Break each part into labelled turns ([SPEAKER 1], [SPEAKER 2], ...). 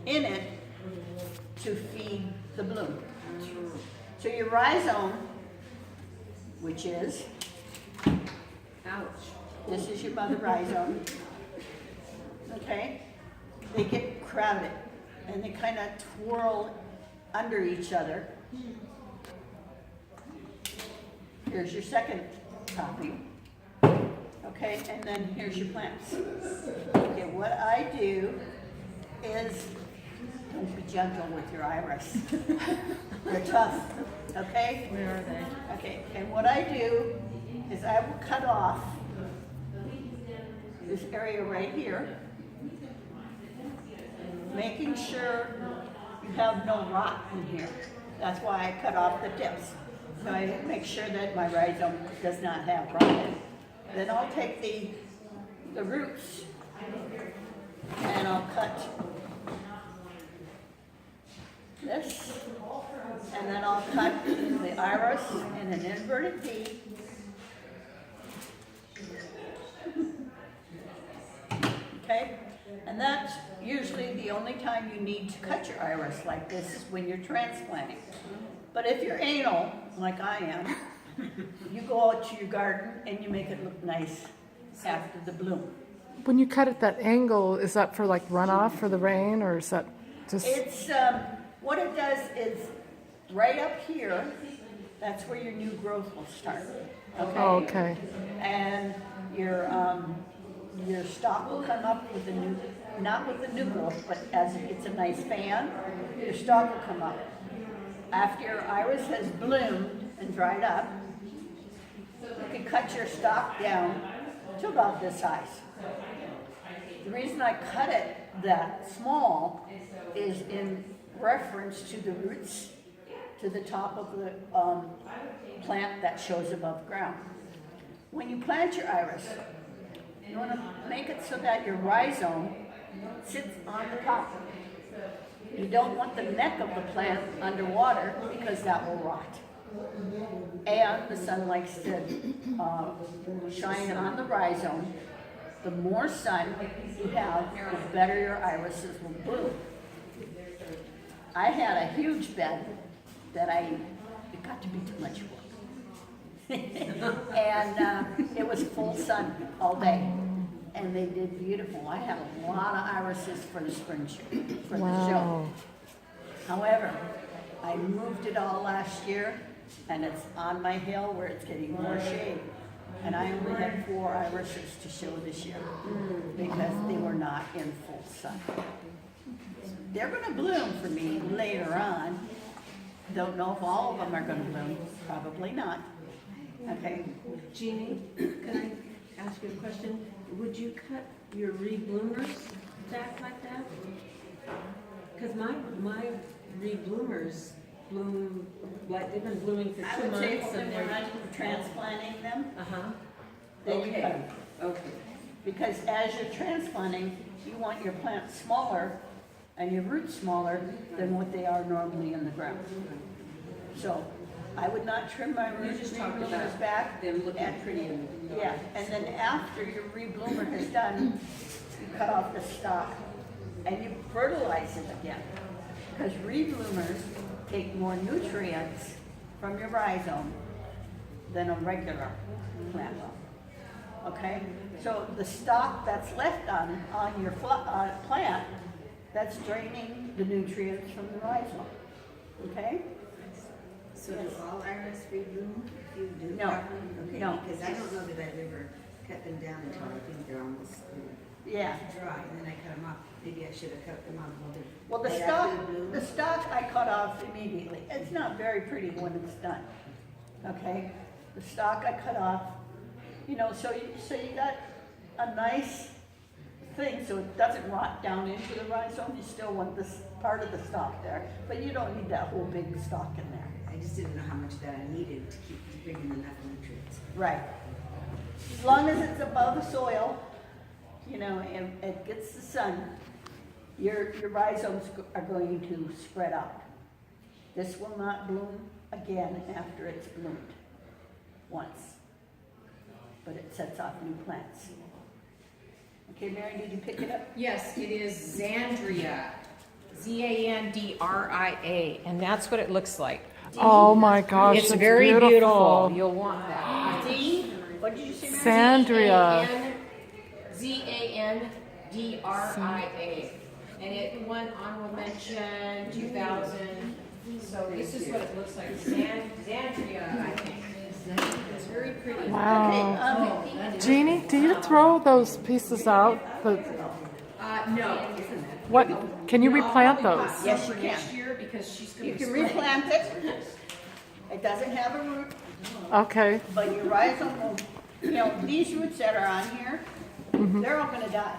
[SPEAKER 1] in it to feed the bloom. So your rhizome, which is,
[SPEAKER 2] Ouch.
[SPEAKER 1] this is your mother rhizome, okay? They get crowded and they kind of twirl under each other. Here's your second copy. Okay, and then here's your plants. Okay, what I do is, don't be gentle with your iris. They're tough, okay?
[SPEAKER 2] Where are they?
[SPEAKER 1] Okay, and what I do is I will cut off this area right here, making sure you have no rot in here. That's why I cut off the tips. So I make sure that my rhizome does not have rot. Then I'll take the roots and I'll cut this, and then I'll cut the iris in an inverted V. Okay, and that's usually the only time you need to cut your iris like this is when you're transplanting. But if you're anal, like I am, you go out to your garden and you make it look nice after the bloom.
[SPEAKER 3] When you cut at that angle, is that for like runoff for the rain, or is that just?
[SPEAKER 1] It's, what it does is, right up here, that's where your new growth will start, okay?
[SPEAKER 3] Oh, okay.
[SPEAKER 1] And your stalk will come up with a new, not with the new growth, but as it gets a nice fan, your stalk will come up. After your iris has bloomed and dried up, you can cut your stalk down to about this size. The reason I cut it that small is in reference to the roots to the top of the plant that shows above ground. When you plant your iris, you want to make it so that your rhizome sits on the top. You don't want the neck of the plant underwater because that will rot. And the sun likes to shine on the rhizome. The more sun you have, the better your irises will bloom. I had a huge bed that it got to be too much work. And it was full sun all day. And they did beautiful. I had a lot of irises for the spring show, for the show. However, I moved it all last year, and it's on my hill where it's getting more shade. And I only had 4 irises to show this year because they were not in full sun. They're going to bloom for me later on. Don't know if all of them are going to bloom. Probably not. Okay.
[SPEAKER 2] Jeannie, can I ask you a question? Would you cut your rebloomers back like that? Because my rebloomers bloom, like they've been blooming for 2 months.
[SPEAKER 1] I would say when they're not transplanting them, then you cut them.
[SPEAKER 2] Okay.
[SPEAKER 1] Because as you're transplanting, you want your plant smaller and your roots smaller than what they are normally in the ground. So I would not trim my rebloomers back.
[SPEAKER 2] Them looking pretty.
[SPEAKER 1] Yeah, and then after your rebloomer is done, you cut off the stalk and you fertilize it again. Because rebloomers take more nutrients from your rhizome than a regular plant will. Okay? So the stalk that's left on your plant, that's draining the nutrients from the rhizome. Okay?
[SPEAKER 4] So do all iris rebloom if you do
[SPEAKER 1] No.
[SPEAKER 4] properly? Okay,
[SPEAKER 1] No.
[SPEAKER 4] because I don't know that I've ever cut them down until I think they're almost
[SPEAKER 1] Yeah.
[SPEAKER 4] dry, and then I cut them off. Maybe I should have cut them off a little bit.
[SPEAKER 1] Well, the
[SPEAKER 4] right
[SPEAKER 1] stalk,
[SPEAKER 4] after bloom.
[SPEAKER 1] the stalk I cut off immediately. It's not very pretty when it's done. Okay? The stalk I cut off, you know, so you got a nice thing so it doesn't rot down into the rhizome. You still want this part of the stalk there, but you don't need that whole big stalk in there.
[SPEAKER 4] I just didn't know how much that I needed to bring in enough nutrients.
[SPEAKER 1] Right. As long as it's above the soil, you know, and it gets the sun, your rhizomes are going to spread out. This will not bloom again after it's bloomed once, but it sets off new plants. Okay, Mary, did you pick it up?
[SPEAKER 5] Yes, it is Xandria. Zandria, and that's what it looks like.
[SPEAKER 3] Oh my gosh,
[SPEAKER 5] It's
[SPEAKER 3] that's
[SPEAKER 5] very
[SPEAKER 3] beautiful.
[SPEAKER 5] beautiful. You'll want that.
[SPEAKER 1] What did you say? Mary?
[SPEAKER 3] Sandria.
[SPEAKER 5] Zandria. And it won honorable mention 2000. So this is what it looks like. Zandria, I think. It's very pretty.
[SPEAKER 3] Wow. Jeannie, do you throw those pieces out?
[SPEAKER 5] No.
[SPEAKER 3] What? Can you replant those?
[SPEAKER 1] Yes, you
[SPEAKER 5] Next
[SPEAKER 1] can.
[SPEAKER 5] year because she's going
[SPEAKER 1] You
[SPEAKER 5] to
[SPEAKER 1] can replant it. It doesn't have a root,
[SPEAKER 3] Okay.
[SPEAKER 1] but your rhizome will, you know, these roots that are on here, they're all gonna die.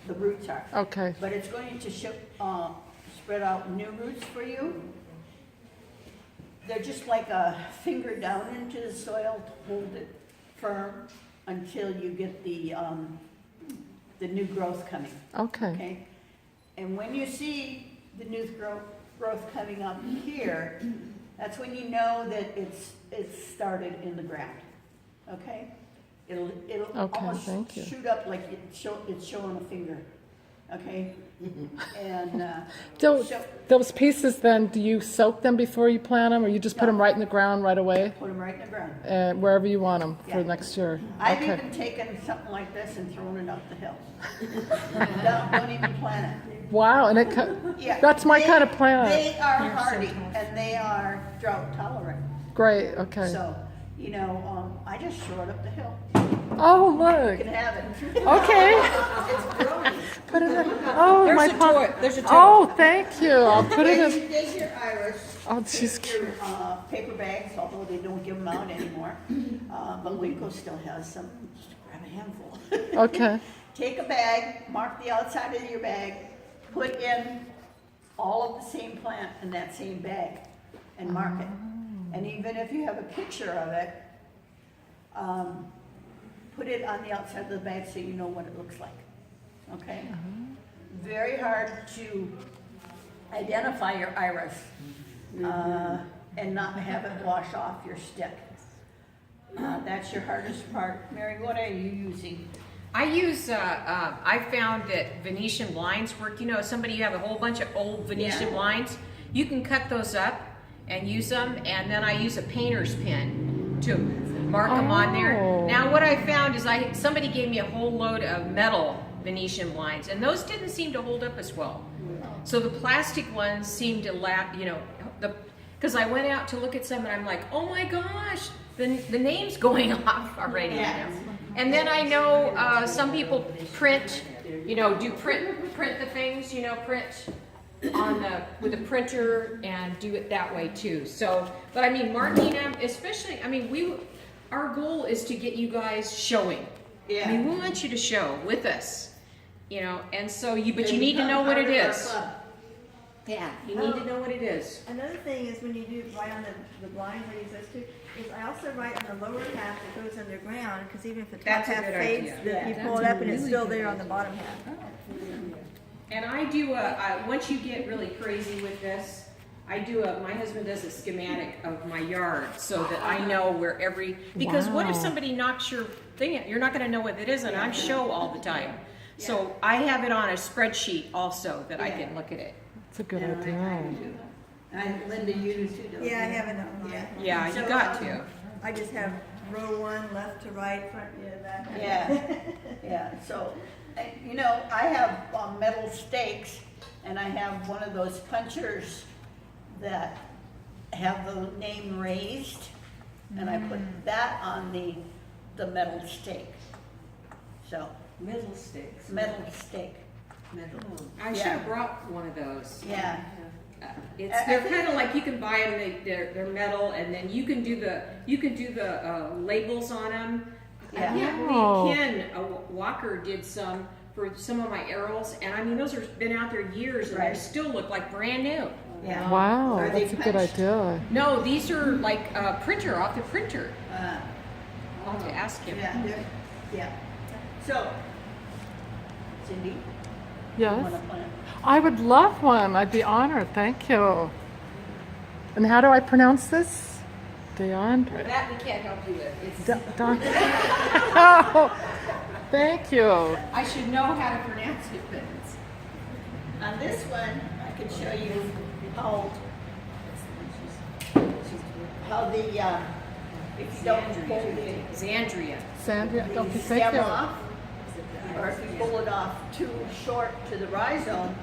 [SPEAKER 1] The roots are.
[SPEAKER 3] Okay.
[SPEAKER 1] But it's going to spread out new roots for you. They're just like a finger down into the soil to hold it firm until you get the new growth coming,
[SPEAKER 3] Okay.
[SPEAKER 1] okay? And when you see the new growth coming up here, that's when you know that it's started in the ground, okay? It'll
[SPEAKER 3] Okay,
[SPEAKER 1] almost
[SPEAKER 3] thank you.
[SPEAKER 1] shoot up like it's showing a finger, okay? And
[SPEAKER 3] Those,
[SPEAKER 1] so
[SPEAKER 3] those pieces then, do you soak them before you plant them, or you just put them right in the ground right away?
[SPEAKER 1] put them right in the ground.
[SPEAKER 3] Wherever you want them for
[SPEAKER 1] Yeah.
[SPEAKER 3] next year?
[SPEAKER 1] I've
[SPEAKER 3] Okay.
[SPEAKER 1] even taken something like this and thrown it up the hill. Don't even plant it.
[SPEAKER 3] Wow, and
[SPEAKER 1] Yeah,
[SPEAKER 3] that's my
[SPEAKER 1] they-
[SPEAKER 3] kind of plant.
[SPEAKER 1] They are hardy and they are drought tolerant.
[SPEAKER 3] Great, okay.
[SPEAKER 1] So, you know, I just throw it up the hill.
[SPEAKER 3] Oh,
[SPEAKER 1] You
[SPEAKER 3] look.
[SPEAKER 1] can have it.
[SPEAKER 3] Okay.
[SPEAKER 1] It's growing.
[SPEAKER 3] Put it in. Oh,
[SPEAKER 5] There's
[SPEAKER 3] my
[SPEAKER 5] a
[SPEAKER 3] pot.
[SPEAKER 5] toy. There's a toy.
[SPEAKER 3] Oh, thank you. I'll put it
[SPEAKER 1] Then
[SPEAKER 3] in.
[SPEAKER 1] you take your iris.
[SPEAKER 3] Oh, she's
[SPEAKER 1] take your paper bags, although they don't give them out anymore. But Winco still has some. Just grab a handful.
[SPEAKER 3] Okay.
[SPEAKER 1] Take a bag, mark the outside of your bag, put in all of the same plant in that same bag, and mark it. And even if you have a picture of it, put it on the outside of the bag so you know what it looks like. Okay? Very hard to identify your iris and not have it wash off your stick. That's your hardest part. Mary, what are you using?
[SPEAKER 5] I use, I found that Venetian blinds work. You know, you have a whole bunch of old Venetian
[SPEAKER 1] Yeah.
[SPEAKER 5] blinds. You can cut those up and use them, and then I use a painter's pen to mark them on there.
[SPEAKER 3] Oh.
[SPEAKER 5] Now, what I found is somebody gave me a whole load of metal Venetian blinds, and those didn't seem to hold up as well. So the plastic ones seemed to because I went out to look at some, and I'm like, oh my gosh, the name's going off already.
[SPEAKER 1] Yeah.
[SPEAKER 5] And then I know some people print, print the things, print with a printer and do it that way too. So, but I mean, marking them, especially, our goal is to get you guys showing.
[SPEAKER 1] Yeah.
[SPEAKER 5] We want you to show with us, and so but you need to know what it is. Yeah, you need to know what it is.
[SPEAKER 6] Another thing is when you do write on the blind, what he says too, is I also write on the lower half that goes underground, because even if the top
[SPEAKER 5] That's a
[SPEAKER 6] half
[SPEAKER 5] good
[SPEAKER 6] fades,
[SPEAKER 5] idea.
[SPEAKER 6] you pull it up and it's still there on the bottom half.
[SPEAKER 5] And I do once you get really crazy with this, my husband does a schematic of my yard so that I know where because what if
[SPEAKER 3] Wow.
[SPEAKER 5] somebody knocks your thing out? You're not gonna know what it is, and I'm show all the time. So I have it on a spreadsheet also that I can look at it.
[SPEAKER 3] It's a good
[SPEAKER 1] Yeah,
[SPEAKER 3] idea.
[SPEAKER 1] Linda, you do too, don't you?
[SPEAKER 6] Yeah, I have it on.
[SPEAKER 5] Yeah, you got to.
[SPEAKER 6] I just have row 1, left to right, front to back.
[SPEAKER 1] Yeah, yeah, so, I have metal stakes, and I have one of those punchers that have the name raised, and I put that on the metal stake. So,
[SPEAKER 2] Middle sticks.
[SPEAKER 1] metal stake,
[SPEAKER 5] I should have brought one of those.
[SPEAKER 1] yeah.
[SPEAKER 5] They're kind of like you can buy them. They're metal, and then you can do the labels on them. I
[SPEAKER 1] Yeah.
[SPEAKER 5] can't
[SPEAKER 3] Oh.
[SPEAKER 5] believe Ken Walker did some for some of my arrows, and those have been out there years, and they
[SPEAKER 1] Right.
[SPEAKER 5] still look like brand new.
[SPEAKER 1] Yeah.
[SPEAKER 3] Wow,
[SPEAKER 1] Are they
[SPEAKER 3] that's a good
[SPEAKER 1] punched?
[SPEAKER 3] idea.
[SPEAKER 5] No, these are like printer off the printer.
[SPEAKER 1] Uh,
[SPEAKER 5] I'll have to ask him.
[SPEAKER 1] yeah. So, Cindy, you
[SPEAKER 3] Yes?
[SPEAKER 1] want to plant?
[SPEAKER 3] I would love one. I'd be honored. Thank you. And how do I pronounce this? DeAndre.
[SPEAKER 5] That we can't help you with. It's,
[SPEAKER 3] Oh, thank you.
[SPEAKER 5] I should know how to pronounce it, but
[SPEAKER 1] On this one, I can show you how the, if you don't pull the
[SPEAKER 5] Xandria.
[SPEAKER 3] Sandra, okay, thank
[SPEAKER 1] stem
[SPEAKER 3] you.
[SPEAKER 1] off, or if you pull it off too short to the rhizome,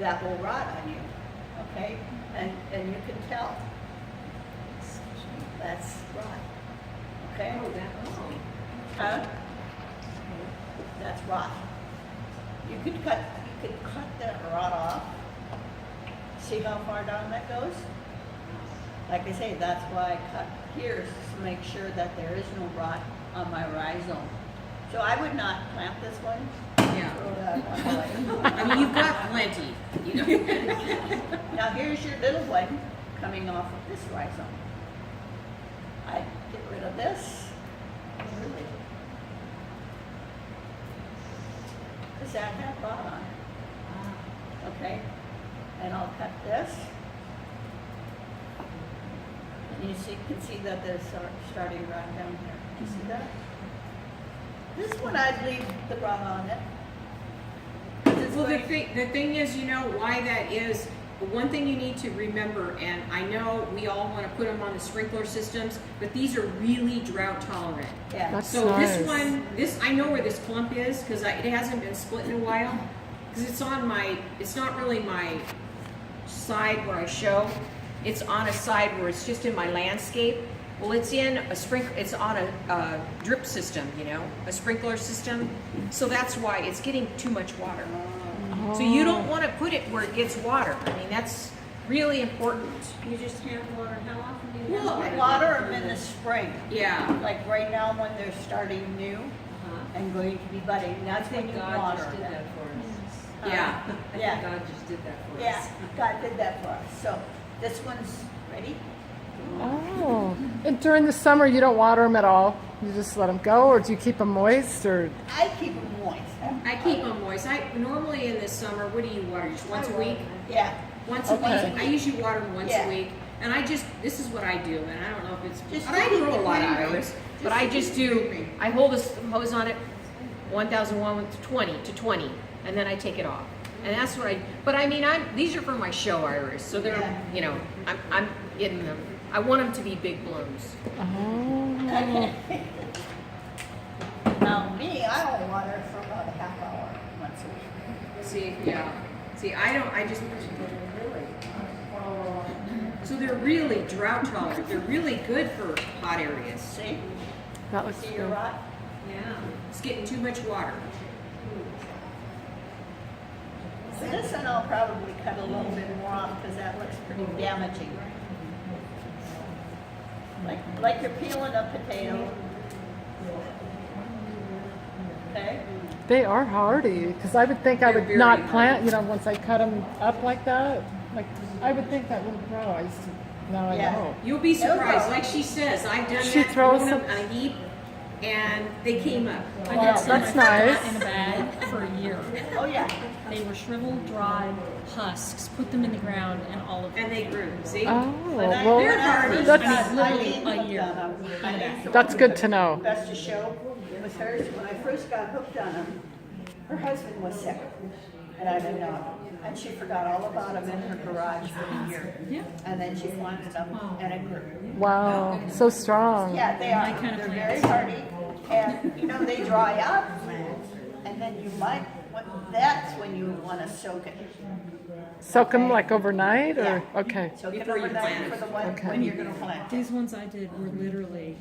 [SPEAKER 1] that will rot on you, okay? And you can tell. That's rot, okay? Huh? That's rot. You could cut that rot off. See how far down that goes? Like I say, that's why I cut here, is to make sure that there is no rot on my rhizome. So I would not plant this one.
[SPEAKER 5] Yeah.
[SPEAKER 1] Throw that one away.
[SPEAKER 5] I mean, you've got plenty, you know.
[SPEAKER 1] Now here's your little one coming off of this rhizome. I get rid of this. Really. Does that have rot on it? Okay. And I'll cut this. And you can see that there's starting rot down here. Do you see that? This one I'd leave the rot on it. 'Cause it's
[SPEAKER 5] Well, the
[SPEAKER 1] going-
[SPEAKER 5] thing is, you know, why that is, one thing you need to remember, and I know we all want to put them on the sprinkler systems, but these are really drought tolerant.
[SPEAKER 1] Yeah.
[SPEAKER 3] That's
[SPEAKER 5] So
[SPEAKER 3] nice.
[SPEAKER 5] this one, I know where this clump is, because it hasn't been split in a while, because it's not really my side where I show, it's on a side where it's just in my landscape. Well, it's it's on a drip system, you know, a sprinkler system, so that's why it's getting too much water. So you don't want to put it where it gets water. I mean, that's really important.
[SPEAKER 2] You just hand water, how often do you hand
[SPEAKER 5] Well,
[SPEAKER 2] water?
[SPEAKER 1] Water them in the spring.
[SPEAKER 5] Yeah.
[SPEAKER 1] Like right now when they're starting new
[SPEAKER 2] Uh-huh.
[SPEAKER 1] and going to be budding, that's when you water them.
[SPEAKER 2] for us.
[SPEAKER 5] Yeah.
[SPEAKER 1] Yeah.
[SPEAKER 2] God just did that for
[SPEAKER 1] Yeah,
[SPEAKER 2] us.
[SPEAKER 1] God did that for us. So this one's ready.
[SPEAKER 3] Oh, and during the summer you don't water them at all? You just let them go, or do you keep them moist, or?
[SPEAKER 1] I keep them moist.
[SPEAKER 5] I keep them moist. I normally in the summer, what do you water? Just once a week?
[SPEAKER 1] Yeah.
[SPEAKER 5] Once a
[SPEAKER 3] Okay.
[SPEAKER 5] week. I usually water them once
[SPEAKER 1] Yeah.
[SPEAKER 5] a week. And this is what I do, and I don't know if it's,
[SPEAKER 1] Just
[SPEAKER 5] and I
[SPEAKER 1] keep
[SPEAKER 5] grow a
[SPEAKER 1] it
[SPEAKER 5] lot of
[SPEAKER 1] creamy.
[SPEAKER 5] iris, but I just do, I hold a hose on it, 1001 to 20, and then I take it off. And that's what but I mean, these are for my show iris, so they're,
[SPEAKER 1] Yeah.
[SPEAKER 5] you know, I'm getting them. I want them to be big blooms.
[SPEAKER 3] Oh,
[SPEAKER 1] Okay. Now me, I don't water for about a half hour once a week.
[SPEAKER 5] See, yeah. See, I just, so they're really drought tolerant. They're really good for hot areas.
[SPEAKER 1] See?
[SPEAKER 3] that looks
[SPEAKER 1] See your
[SPEAKER 3] good.
[SPEAKER 1] rot?
[SPEAKER 5] Yeah. It's getting too much water.
[SPEAKER 1] So this one I'll probably cut a little bit more off because that looks pretty damaging. Like you're peeling a potato. Okay?
[SPEAKER 3] They are hardy, because I would think I
[SPEAKER 5] They're
[SPEAKER 3] would
[SPEAKER 5] very
[SPEAKER 3] not
[SPEAKER 5] hardy.
[SPEAKER 3] plant, you know, once I cut them up like that. Like, I would think that wouldn't grow. Now I
[SPEAKER 1] Yeah.
[SPEAKER 3] know.
[SPEAKER 5] You'll be
[SPEAKER 1] No
[SPEAKER 5] surprised.
[SPEAKER 1] problem.
[SPEAKER 5] Like she says, I've done
[SPEAKER 3] She
[SPEAKER 5] that,
[SPEAKER 3] throws
[SPEAKER 5] thrown them
[SPEAKER 3] some-
[SPEAKER 5] on a heap, and they came up.
[SPEAKER 7] I
[SPEAKER 3] Wow,
[SPEAKER 7] did some
[SPEAKER 3] that's
[SPEAKER 7] I put
[SPEAKER 3] nice.
[SPEAKER 7] in a bag for a year.
[SPEAKER 1] Oh yeah.
[SPEAKER 7] They were shriveled, dried husks, put them in the ground, and all of
[SPEAKER 5] And they grew. See?
[SPEAKER 3] Oh,
[SPEAKER 1] When I-
[SPEAKER 3] well,
[SPEAKER 1] when I
[SPEAKER 5] hardy.
[SPEAKER 1] first
[SPEAKER 3] that's-
[SPEAKER 1] got
[SPEAKER 7] literally
[SPEAKER 1] Eileen
[SPEAKER 7] a
[SPEAKER 1] hooked
[SPEAKER 7] year.
[SPEAKER 1] on them, Eileen,
[SPEAKER 3] that's good to know.
[SPEAKER 1] best to show with hers, when I first got hooked on them, her husband was sick, and I didn't know. And she forgot all about them in her garage for a year.
[SPEAKER 7] Yeah.
[SPEAKER 1] And then she planted them, and it grew.
[SPEAKER 3] Wow, so strong.
[SPEAKER 1] Yeah, they are.
[SPEAKER 7] kind of
[SPEAKER 1] They're
[SPEAKER 7] plants.
[SPEAKER 1] very hardy, and you know they dry up, and then you might. That's when you want to soak it.
[SPEAKER 3] Soak them like overnight, or
[SPEAKER 1] Yeah.
[SPEAKER 3] okay.
[SPEAKER 1] Soak it
[SPEAKER 5] Before you
[SPEAKER 1] overnight
[SPEAKER 5] plant
[SPEAKER 1] for
[SPEAKER 5] it.
[SPEAKER 1] the one
[SPEAKER 3] Okay.
[SPEAKER 1] when you're going to plant.
[SPEAKER 7] These ones I did were literally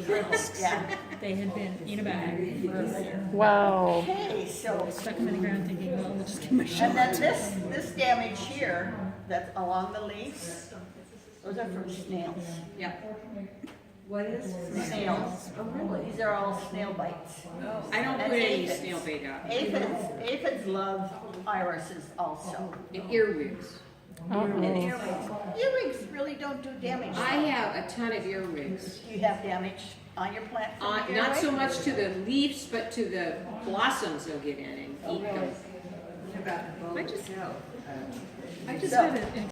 [SPEAKER 7] husks.
[SPEAKER 1] Yeah.
[SPEAKER 7] They had been in a bag for a year.
[SPEAKER 3] Wow.
[SPEAKER 1] Okay, so
[SPEAKER 7] Stuck them in the ground thinking, well, we'll just give them a shot.
[SPEAKER 1] and then this damage here that's along the leaves, those are from snails.
[SPEAKER 5] Yeah.
[SPEAKER 2] What is?
[SPEAKER 1] Snails.
[SPEAKER 2] Oh, really?
[SPEAKER 1] These are all snail bites.
[SPEAKER 5] I don't
[SPEAKER 1] And
[SPEAKER 5] put any
[SPEAKER 1] aphids.
[SPEAKER 5] snail bait out.
[SPEAKER 1] Aphids love irises also.
[SPEAKER 5] And earwigs.
[SPEAKER 1] And
[SPEAKER 3] Uh-oh.
[SPEAKER 1] earwigs. Earwigs really don't do damage.
[SPEAKER 5] I have a ton of earwigs.
[SPEAKER 1] You have damage on your plant from the
[SPEAKER 5] Not so
[SPEAKER 1] earwig?
[SPEAKER 5] much to the leaves, but to the blossoms they'll get in and eat them.
[SPEAKER 7] I just
[SPEAKER 1] So-
[SPEAKER 7] had an